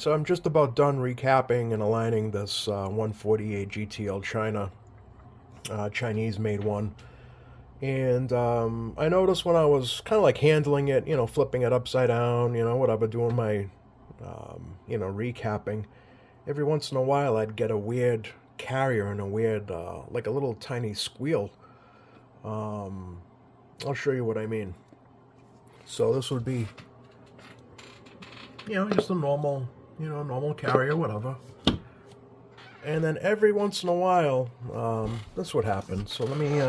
so I'm just about done recapping and aligning this 148 GTL Chinese made one. And I noticed when I was kind of like handling it, flipping it upside down, whatever, doing my, recapping, every once in a while I'd get a weird carrier and a weird, like a little tiny squeal. Um, I'll show you what I mean. So this would be, just a normal carrier, whatever. And then every once in a while, this would happen. So let me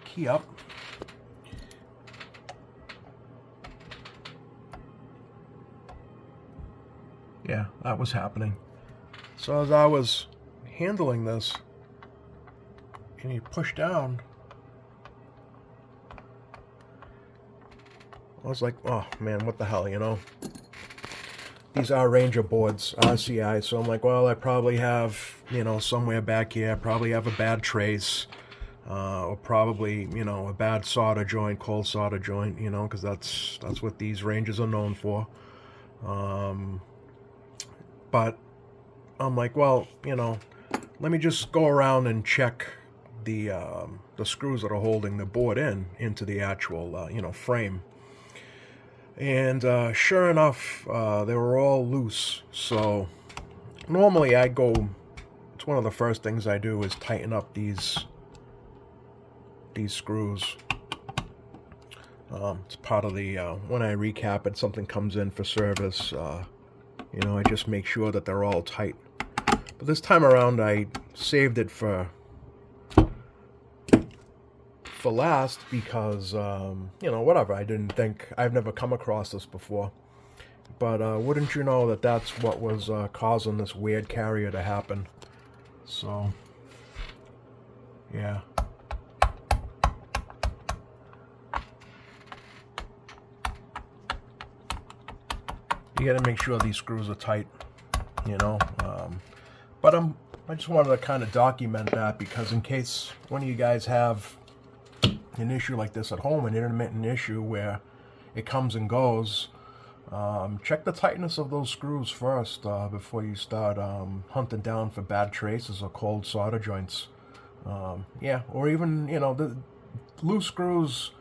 key up. Yeah, that was happening. So as I was handling this, and you push down, I was like, oh man, what the hell, These are Ranger boards, RCI, so I'm like, well, I probably have, somewhere back here, I probably have a bad trace, or probably, a bad solder joint, cold solder joint, because that's what these Rangers are known for. But I'm like, well, let me just go around and check the screws that are holding the board into the actual, frame. And sure enough, they were all loose. So normally I go, it's one of the first things I do is tighten up these screws. It's part of the, when I recap it, something comes in for service, I just make sure that they're all tight. But this time around I saved it for last because, whatever, I didn't think, I've never come across this before. But wouldn't you know that that's what was causing this weird carrier to happen. So, yeah. You gotta make sure these screws are tight, but I just wanted to kind of document that because in case one of you guys have an issue like this at home, an intermittent issue where it comes and goes, check the tightness of those screws first before you start hunting down for bad traces or cold solder joints. Yeah, or even, the loose screws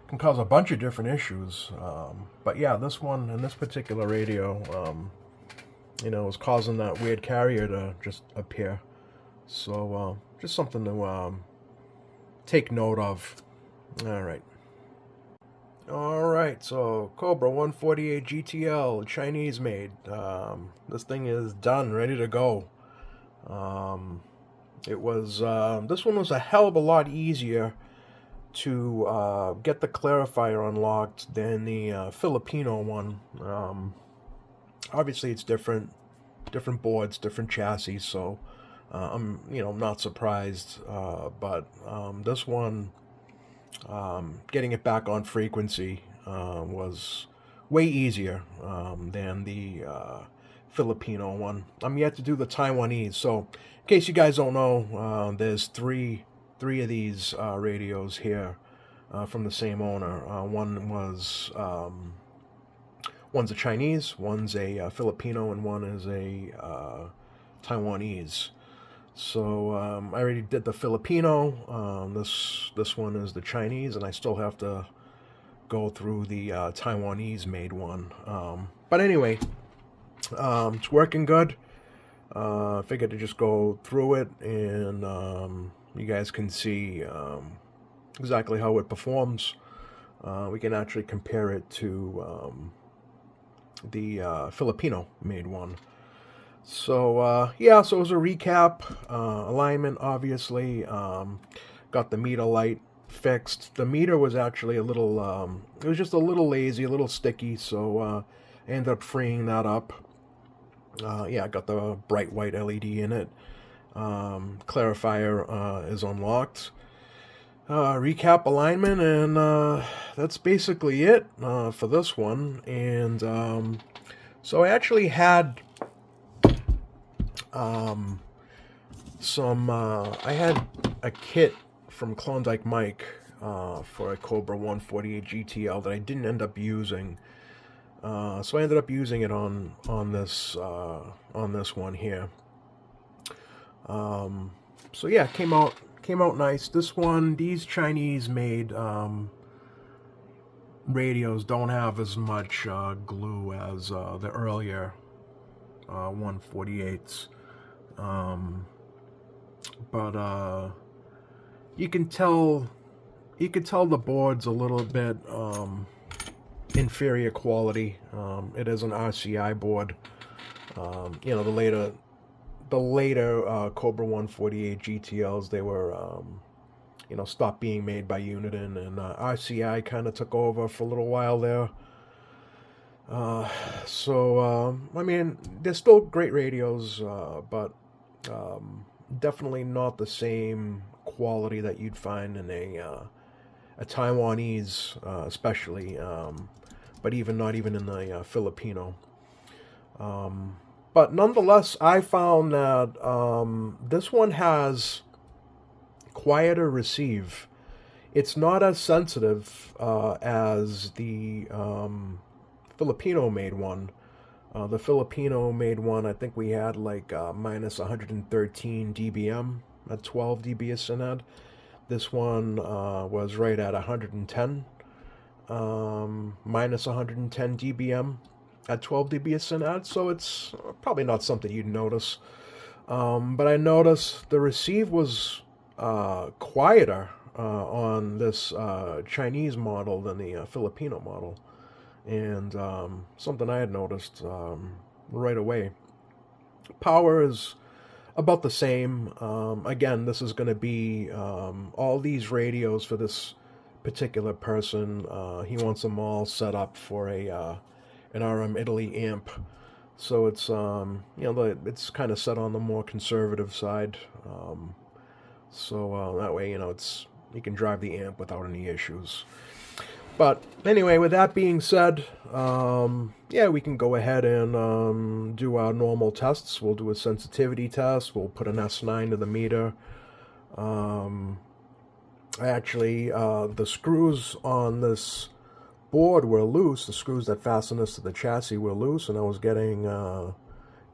can cause a bunch of different issues. But yeah, this one, in this particular radio, was causing that weird carrier to just appear. So just something to take note of. Alright, so Cobra 148 GTL Chinese made. This thing is done, ready to go. It was, this one was a hell of a lot easier to get the clarifier unlocked than the Filipino one. Obviously it's different boards, different chassis, so I'm not surprised, but this one, getting it back on frequency was way easier than the Filipino one. I'm yet to do the Taiwanese, so in case you guys don't know, there's three of these radios here from the same owner. One's a Chinese, one's a Filipino, and one is a Taiwanese. So I already did the Filipino. This one is the Chinese, and I still have to go through the Taiwanese made one. But anyway, it's working good. I figured to just go through it, and you guys can see exactly how it performs. We can actually compare it to the Filipino made one. So yeah, so it was a recap, alignment obviously, got the meter light fixed. The meter was actually a little, it was just a little lazy, a little sticky, so I ended up freeing that up. Yeah, I got the bright white LED in it. Clarifier is unlocked. Recap alignment, and that's basically it for this one. And so I actually had I had a kit from Klondike Mike for a Cobra 148 GTL that I didn't end up using. So I ended up using it on this one here. So yeah, came out nice. This one, these Chinese made radios don't have as much glue as the earlier 148s, but you can tell the board's a little bit inferior quality. It is an RCI board. You know, the later Cobra 148 GTLs, they were you know, stopped being made by Uniden, and RCI kind of took over for a little while there. So I mean, they're still great radios, but definitely not the same quality that you'd find in a Taiwanese, especially, but not even in the Filipino. But nonetheless, I found that this one has quieter receive. It's not as sensitive as the Filipino-made one. The Filipino-made one, I think we had like minus 113 dBm at 12 dB a synod. This one was right at 110, minus 110 dBm at 12 dB a synod, so it's probably not something you'd notice. But I noticed the receive was quieter on this Chinese model than the Filipino model, and something I had noticed right away. Power is about the same. Again, this is going to be all these radios for this particular person. He wants them all set up for an RM Italy amp, so it's you know, it's kind of set on the more conservative side. So that way, you know, you can drive the amp without any issues. But anyway, with that being said, yeah, we can go ahead and do our normal tests. We'll do a sensitivity test. We'll put an S9 to the meter. Actually, the screws on this board were loose. The screws that fasten this to the chassis were loose, and I was getting a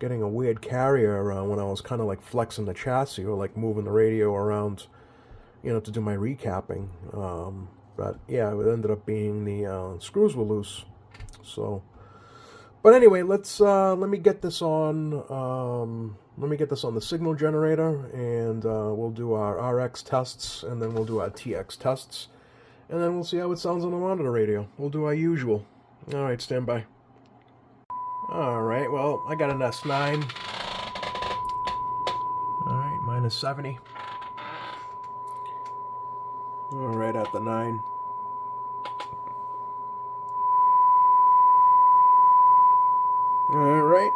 weird carrier when I was kind of like flexing the chassis or like moving the radio around, you know, to do my recapping. But yeah, it ended up being the screws were loose. So, but anyway, let me get this on. Let me get this on the signal generator, and we'll do our RX tests, and then we'll do our TX tests, and then we'll see how it sounds on the monitor radio. We'll do our usual. All right, stand by. All right, well, I got an S9. All right, minus 70. All right, at the 9. All right,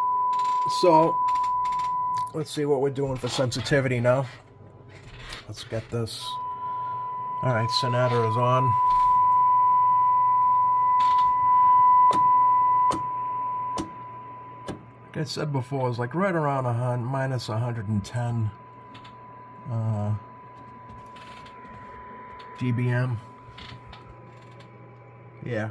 so let's see what we're doing for sensitivity now. Let's get this. All right, Sonata is on. Like I said before, it's like right around minus 110 dBm. Yeah.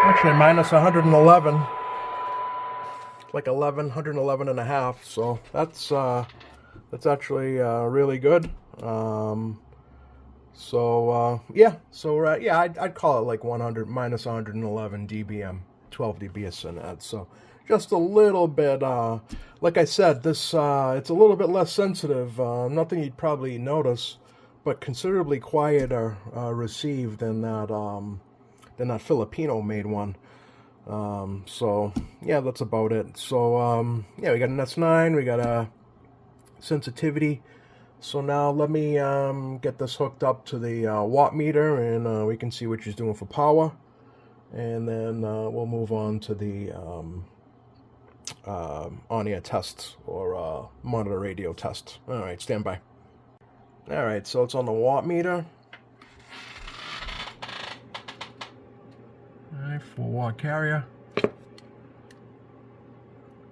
Actually, minus 111, like 111 and a half. So that's actually really good. So yeah, so yeah, I'd call it like 100 minus 111 dBm, 12 dB of SYNAD. So just a little bit, like I said, this it's a little bit less sensitive. Nothing you'd probably notice, but considerably quieter received than that Filipino made one. So yeah, that's about it. So yeah, we got an S9, we got a sensitivity. So now let me get this hooked up to the watt meter, and we can see what she's doing for power. And then we'll move on to the on-air test or monitor radio test. All right, stand by. All right, so it's on the watt meter. All right, 4-watt carrier.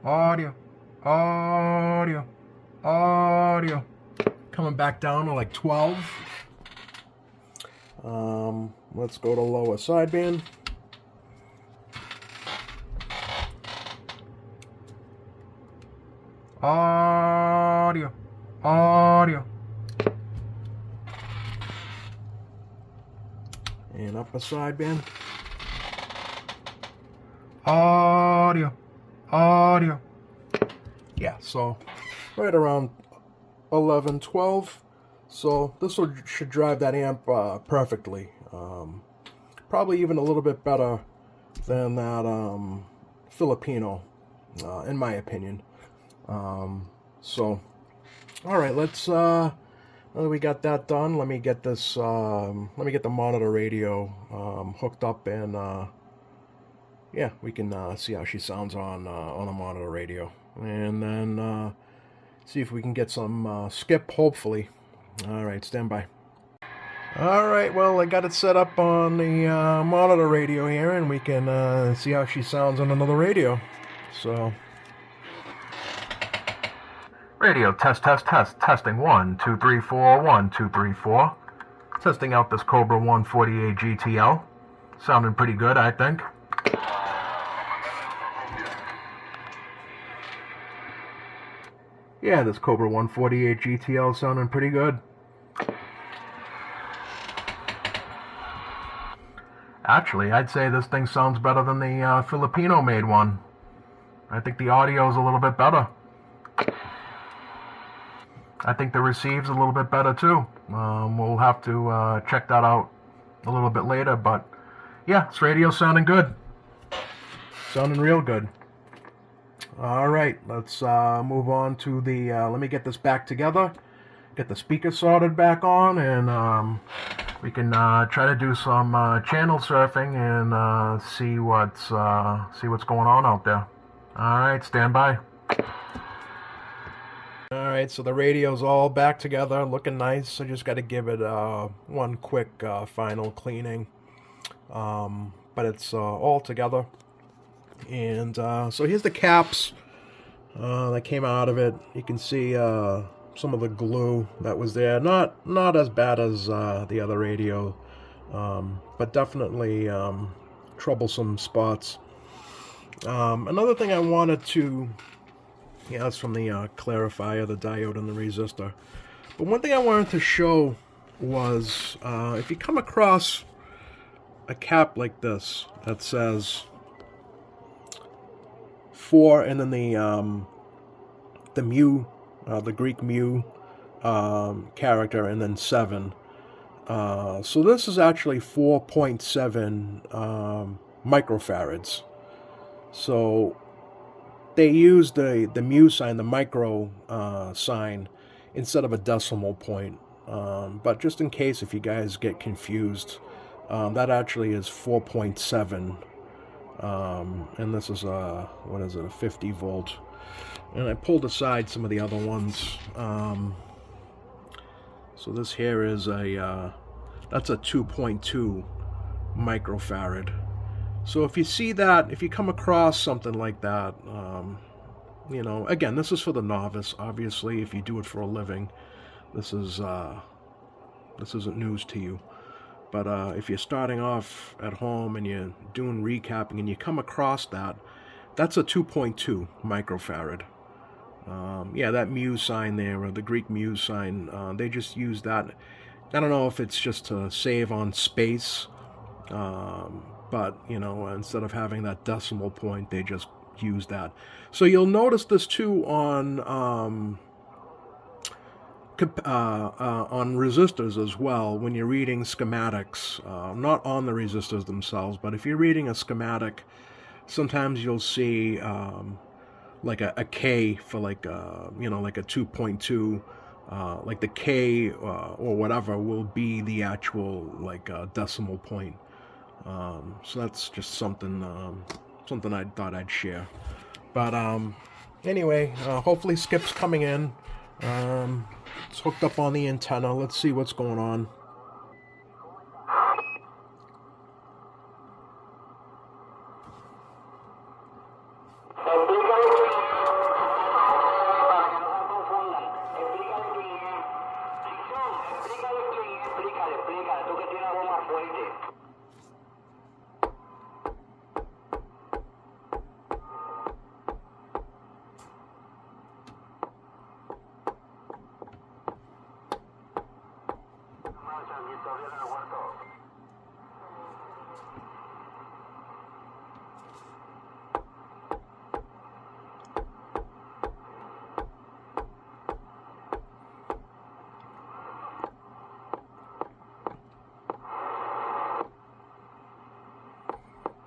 Audio, audio, audio. Coming back down to like 12. Let's go to lower sideband. Audio, audio. And upper sideband. Audio, audio. Yeah, so right around 11, 12. So this should drive that amp perfectly. Probably even a little bit better than that Filipino, in my opinion. So, all right, let's. Now that we got that done, let me get this. Let me get the monitor radio hooked up, and yeah, we can see how she sounds on a monitor radio, and then see if we can get some skip. Hopefully. All right, stand by. All right, well, I got it set up on the monitor radio here, and we can see how she sounds on another radio. So. Radio test, testing 1, 2, 3, 4, 1, 2, 3, 4. Testing out this Cobra 148 GTL. Sounding pretty good, I think. Yeah, this Cobra 148 GTL sounding pretty good. Actually, I'd say this thing sounds better than the Filipino made one. I think the audio's a little bit better. I think the receive's a little bit better too. We'll have to check that out a little bit later, but yeah, this radio's sounding good. Sounding real good. All right, let's move on to the, let me get this back together, get the speaker soldered back on, and we can try to do some channel surfing and see what's going on out there. All right, stand by. All right, so the radio's all back together, looking nice. I just got to give it one quick final cleaning, but it's all together. And so here's the caps that came out of it. You can see some of the glue that was there. Not as bad as the other radio, but definitely troublesome spots. Another thing I wanted to, yeah, that's from the clarifier, the diode, and the resistor. But one thing I wanted to show was if you come across a cap like this that says 4 and then the mu, the Greek mu character, and then 7. So this is actually 4.7 microfarads. So they use the mu sign, the micro sign, instead of a decimal point. But just in case if you guys get confused, that actually is 4.7. And this is what is it, a 50 volt. And I pulled aside some of the other ones. So this here is that's a 2.2 microfarad. So if you see that, if you come across something like that, you know, again, this is for the novice. Obviously, if you do it for a living, this isn't news to you. But if you're starting off at home and you're doing recapping and you come across that, that's a 2.2 microfarad. Yeah, that mu sign there, or the Greek mu sign, they just use that I don't know if it's just to save on space, but instead of having that decimal point, they just use that. So you'll notice this too on resistors as well when you're reading schematics, not on the resistors themselves, but if you're reading a schematic, sometimes you'll see like a K for like like a 2.2, like the K or whatever will be the actual like decimal point. So that's just something I thought I'd share. But anyway, hopefully Skip's coming in. It's hooked up on the antenna. Let's see what's going on.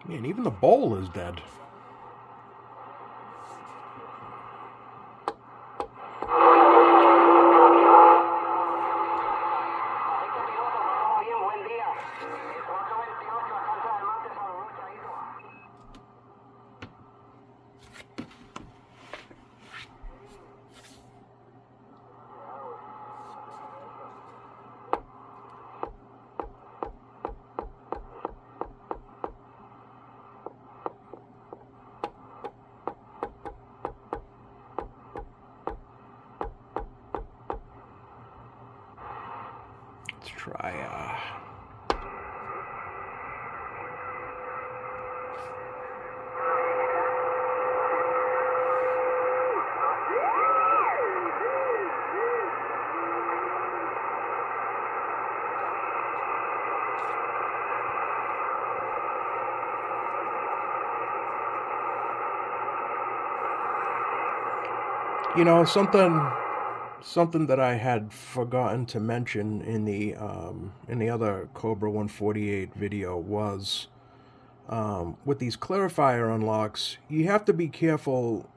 Man, even the bowl is dead. Let's try something that I had forgotten to mention in the other Cobra 148 video was with these clarifier unlocks, you have to be careful.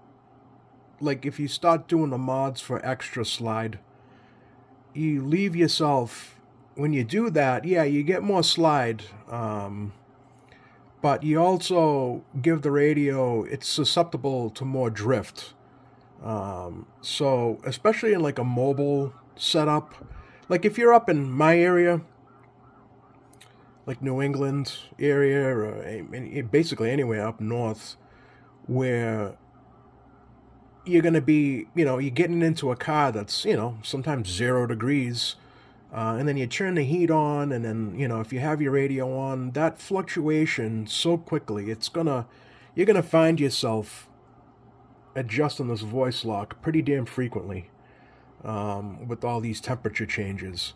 Like if you start doing the mods for extra slide, you leave yourself, when you do that, yeah, you get more slide, but you also give the radio, it's susceptible to more drift. So especially in like a mobile setup, like if you're up in my area, like New England area, or basically anywhere up north, where you're going to be, you're getting into a car that's, sometimes 0 degrees, and then you turn the heat on, and then, if you have your radio on, that fluctuation so quickly, you're going to find yourself adjusting this voice lock pretty damn frequently with all these temperature changes.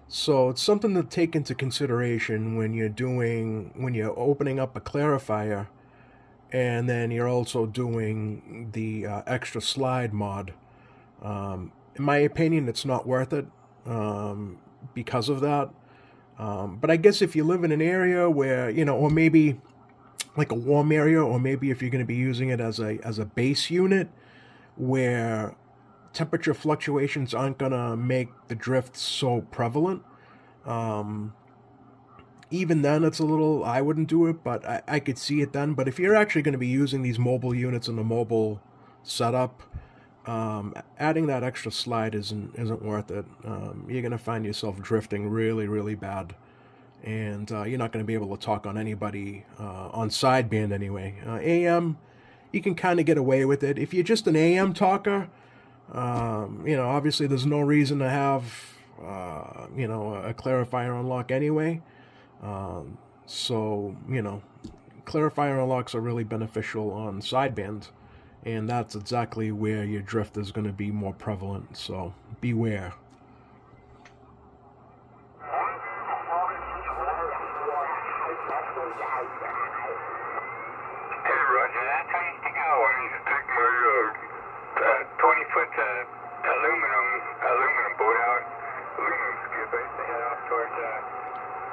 So it's something to take into consideration when you're opening up a clarifier, and then you're also doing the extra slide mod. In my opinion, it's not worth it because of that. But I guess if you live in an area where, or maybe like a warm area, or maybe if you're going to be using it as a base unit where temperature fluctuations aren't going to make the drift so prevalent, even then it's a little, I wouldn't do it, but I could see it then. But if you're actually going to be using these mobile units in the mobile setup, adding that extra slide isn't worth it. You're going to find yourself drifting really, really bad. And you're not going to be able to talk on anybody on sideband anyway. AM, you can kind of get away with it. If you're just an AM talker, obviously there's no reason to have, a clarifier unlock anyway. So, clarifier unlocks are really beneficial on sideband, and that's exactly where your drift is going to be more prevalent. So beware. Roger. That's how I used to go. I used to take my 20-foot aluminum boat out, aluminum skip. I used to head off towards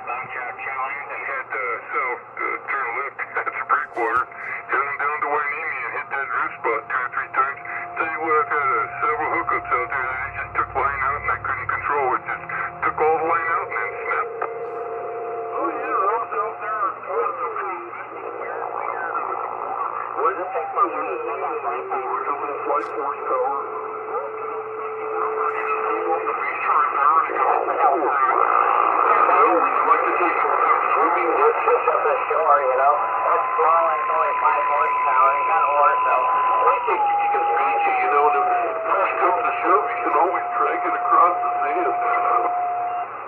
Long Challenge and head south, turn left at the breakwater, head on down to Wainimi and hit that drift spot 2 or 3 times. Tell you what, I've had several hookups out there that it just took line out and I couldn't control it. Just took all the line out and then snapped. Oh yeah, I was out there. Well, I just take my one of the flight horsepower. The feature in there and go just up the shore, you know. That's small and it's only 5 horsepower. You got oar, so I think you can beat you, you know. And if push comes to shove, you can always drag it across the sand.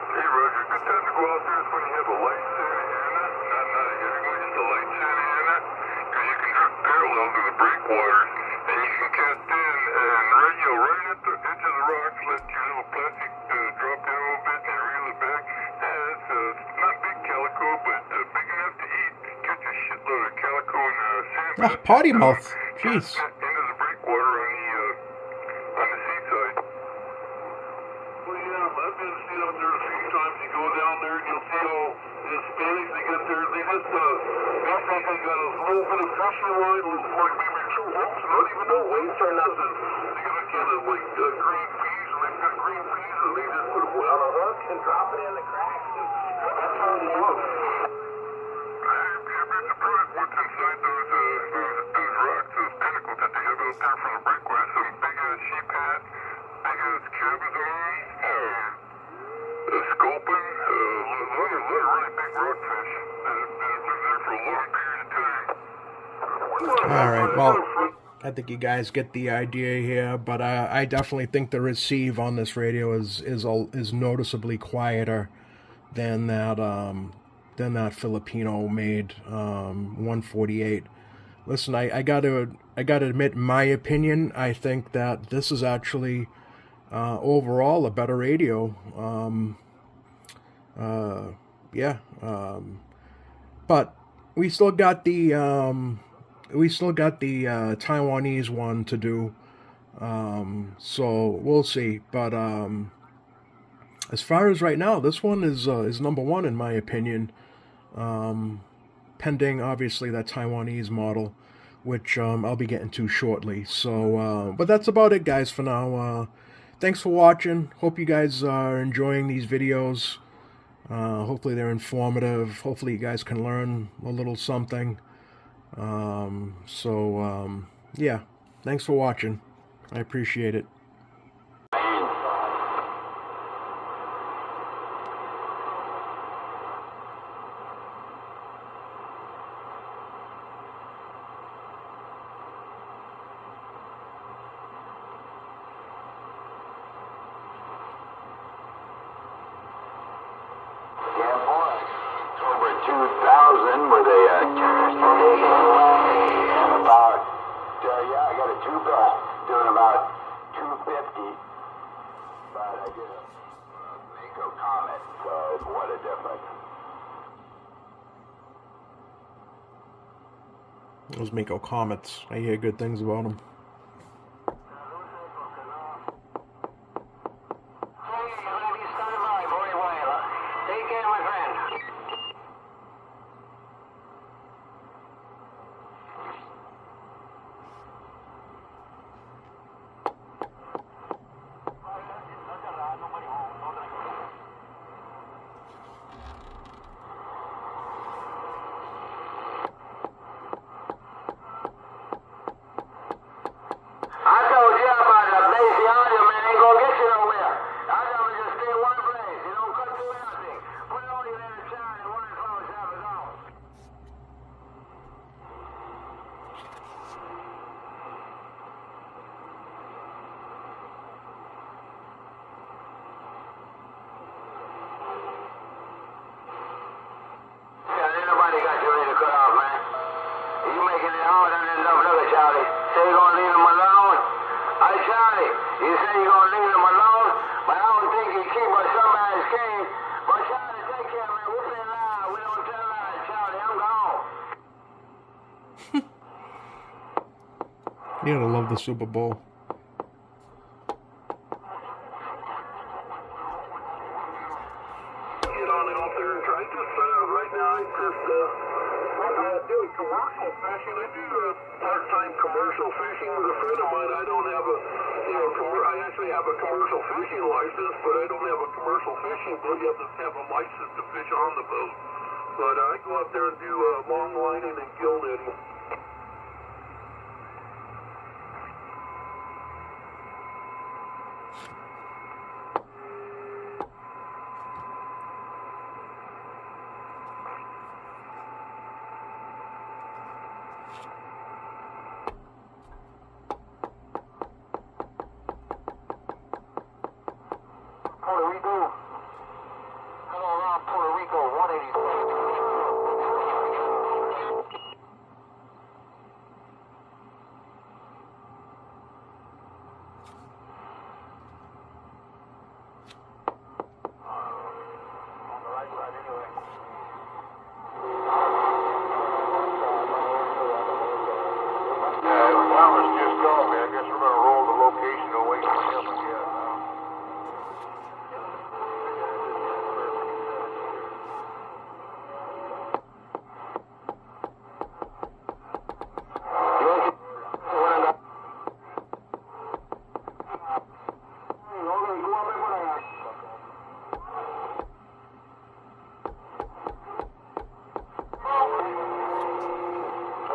Hey, Roger, good time to go out there is when you have a light Santa Ana. Not a heavy one, just a light Santa Ana. Because you can drift parallel to the breakwaters. And you can cast in and right at the edge of the rocks, let your little plastic drop down a little bit and reel it back. It's not big calico, but big enough to eat. Catch a shitload of calico and sand. Potty mouth. Jeez. Into the breakwater on the seaside. Well, yeah, I've been seen up there a few times. You go down there and you'll see all the Hispanics that get there. They just basically got a little bit of fishing line, like maybe 2 hooks, not even no weights or nothing. They got a kind of like green peas, and they've got green peas, and they just put them on a hook and drop it in the cracks. And that's how they look. You'd be surprised what's inside those rocks, those pinnacles that they have out there from the breakwater. Some big-ass sheep hat, big-ass cabezon, sculpin, a lot of really big rockfish that have lived there for a long period of time. All right, well, I think you guys get the idea here, but I definitely think the receive on this radio is noticeably quieter than that Filipino made 148. Listen, I gotta admit, in my opinion, I think that this is actually overall a better radio. But we still got the Taiwanese one to do. So we'll see. But as far as right now, this one is number 1 in my opinion. Pending obviously that Taiwanese model, which I'll be getting to shortly. So, but that's about it, guys, for now. Thanks for watching. Hope you guys are enjoying these videos. Hopefully they're informative. Hopefully you guys can learn a little something. Yeah, thanks for watching. I appreciate it. Cobra 2000 with a terrorist and about, I got a 2-bell doing about 250, but I did a Mako Comet, so what a difference. Those Mako Comets, I hear good things about them. You gotta love the Super Bowl. Get on out there and try. Right now, doing commercial fishing. I do part-time commercial fishing with a friend of mine. I don't have I actually have a commercial fishing license, but I don't have a commercial fishing boat. You have to have a license to fish on the boat. But I go out there and do long lining and gill netting. Puerto Rico. Hello, around Puerto Rico, 186. On the right side anyway. Thomas just called me. I guess we're going to roll the location away from him again.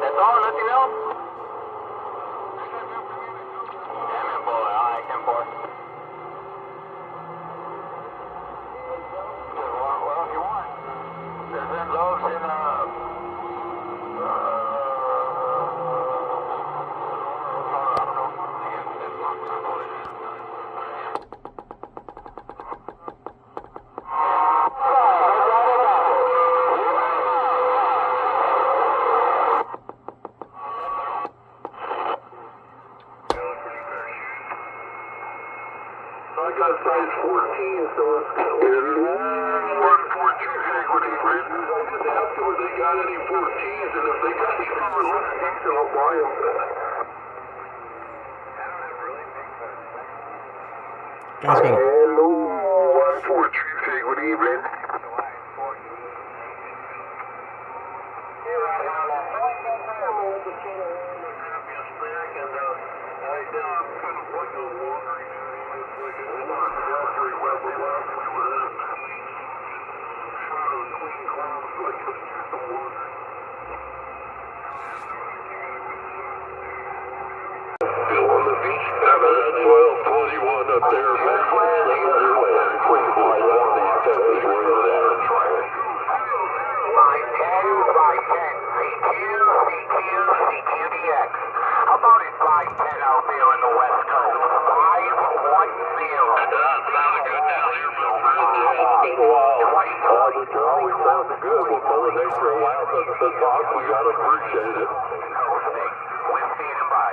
That's all, nothing else? Damn it, boy. All right, 10-4. Well, if you want. There's them loaves in, I got size 14, so it's good. 14 equity, right? I just asked them if they got any 14s, and if they got any fewer listings, I'll buy them. Guys got it. Hello, 14, say good evening. Still on the beach, having a 1221 up there, man. How about it fly 10 out there in the West Coast? 510. That sounded good down here, my friend. Yeah, it's been a while. But you always sounded good. Well, Mother Nature allows us to talk. We got to appreciate it. We're standing by.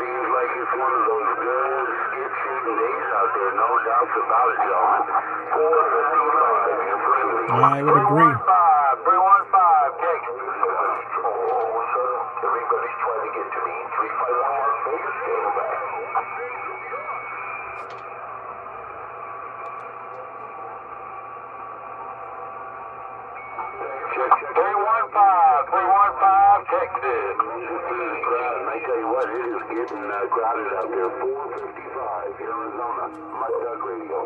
Seems like it's one of those good, skid-shooting days out there. No doubts about it, gentlemen. 455, your friendly. I would agree. 315, take. Oh, sir. Everybody's trying to get to me. 351 Las Vegas, standing back. Check 315, Texas. And I tell you what, it is getting crowded out there. 455, Arizona. Mud Duck Radio.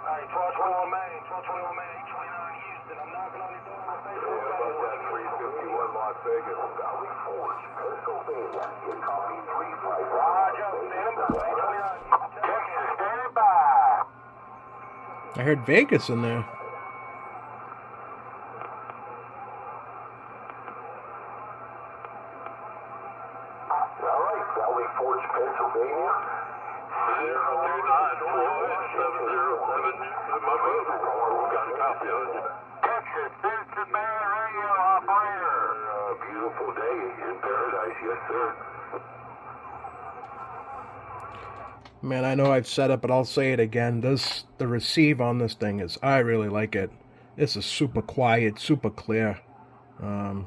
Alright, 1221 Main, 829 Houston. I'm knocking on your door on Facebook. Yeah, about that 351 Las Vegas. Valley Forge, Pennsylvania. You copy 351. Roger, stand by. 829. Texas, stand by. I heard Vegas in there. Alright, Valley Forge, Pennsylvania. 029-41707. My brother, we got a copy of it. Texas, Citizen Man Radio Operator. Beautiful day in paradise, yes, sir. Man, I know I've said it, but I'll say it again. The receive on this thing is, I really like it. This is super quiet, super clear. Um,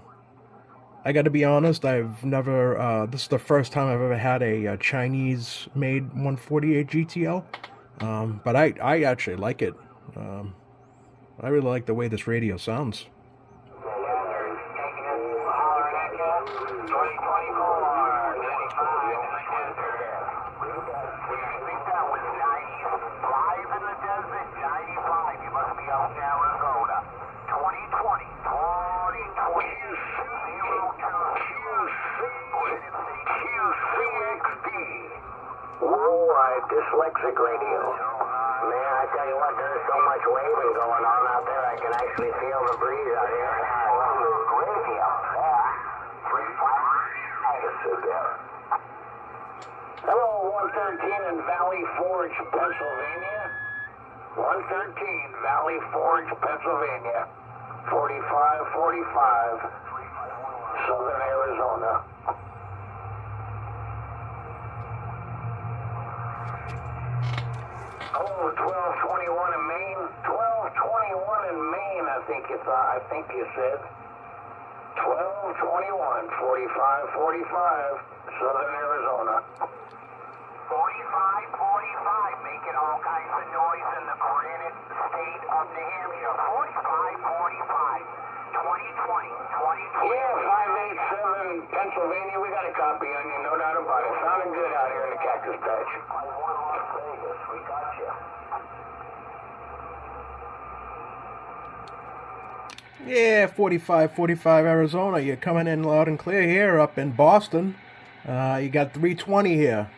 I got to be honest, I've never. This is the first time I've ever had a Chinese-made 148 GTL, but I actually like it. Um, I really like the way this radio sounds. Dyslexic radio. Man, I tell you what, there's so much waving going on out there, I can actually feel the breeze out here. Radio. Just sit there. Hello, 113 in Valley Forge, Pennsylvania. 113, Valley Forge, Pennsylvania. 4545, Southern Arizona. Oh, 1221 in Maine. 1221 in Maine, I think you said. 1221, 4545, Southern Arizona. 4545, making all kinds of noise in the Granite State of New Hampshire. 4545, 2020, 2020. Yeah, 587 Pennsylvania. We got a copy on you, no doubt about it. Sounding good out here in the Cactus Patch. We got you. Yeah, 4545 Arizona. You're coming in loud and clear here up in Boston. You got 320 here.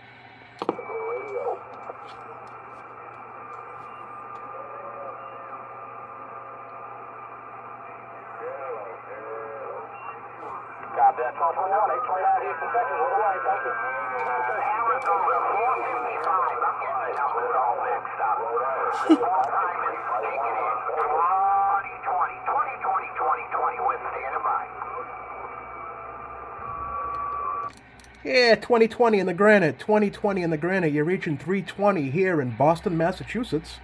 Got that 1221, 829 Houston, Texas. What do I thank you? Arizona, 455. I'm getting the numbers all mixed up. All time is taking in 2020 with standing by. Yeah, 2020 in the Granite. 2020 in the Granite. You're reaching 320 here in Boston, Massachusetts.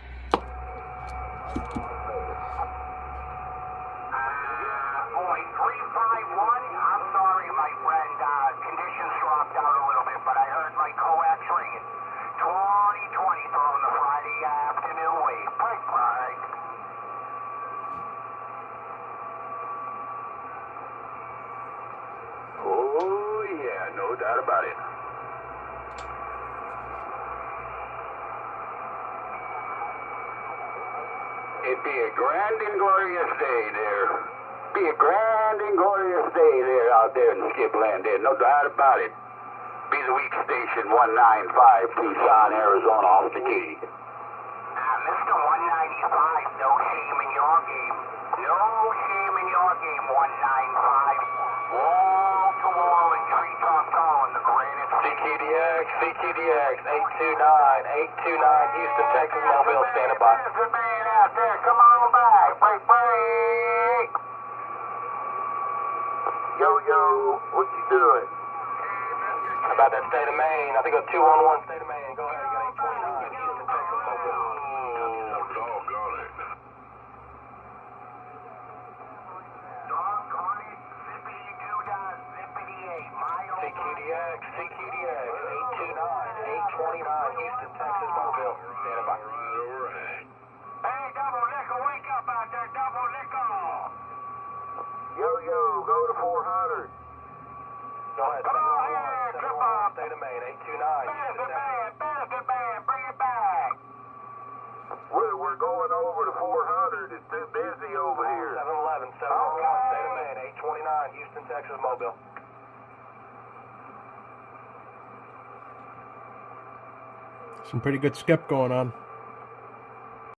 Oh, yeah, no doubt about it. It'd be a grand and glorious day there. Be a grand and glorious day there out there in Skipland there, no doubt about it. Be the weak station 195, Tucson, Arizona, off the key. Mr. 195, no shame in your game. No shame in your game, 195. Wall to wall and treetop tall in the Granite. CQDX, 829, Houston, Texas, Mobile, standing by. There's a man out there, come on back, break. Yo, what you doing? How about that state of Maine? I think it's 211 state of Maine. Go ahead, you got 829, Houston, Texas, Mobile. CQDX, 829, Houston, Texas, Mobile, standing by. Hey, double nickel, wake up out there, double nickel. Yo, go to 400. Go ahead, Come on here, trip up. state of Maine, 829, Houston, Texas. Benefit man, bring it back. We're going over to 400. It's too busy over here. 711, 711, state of Maine, 829, Houston, Texas, Mobile. Some pretty good skip going on.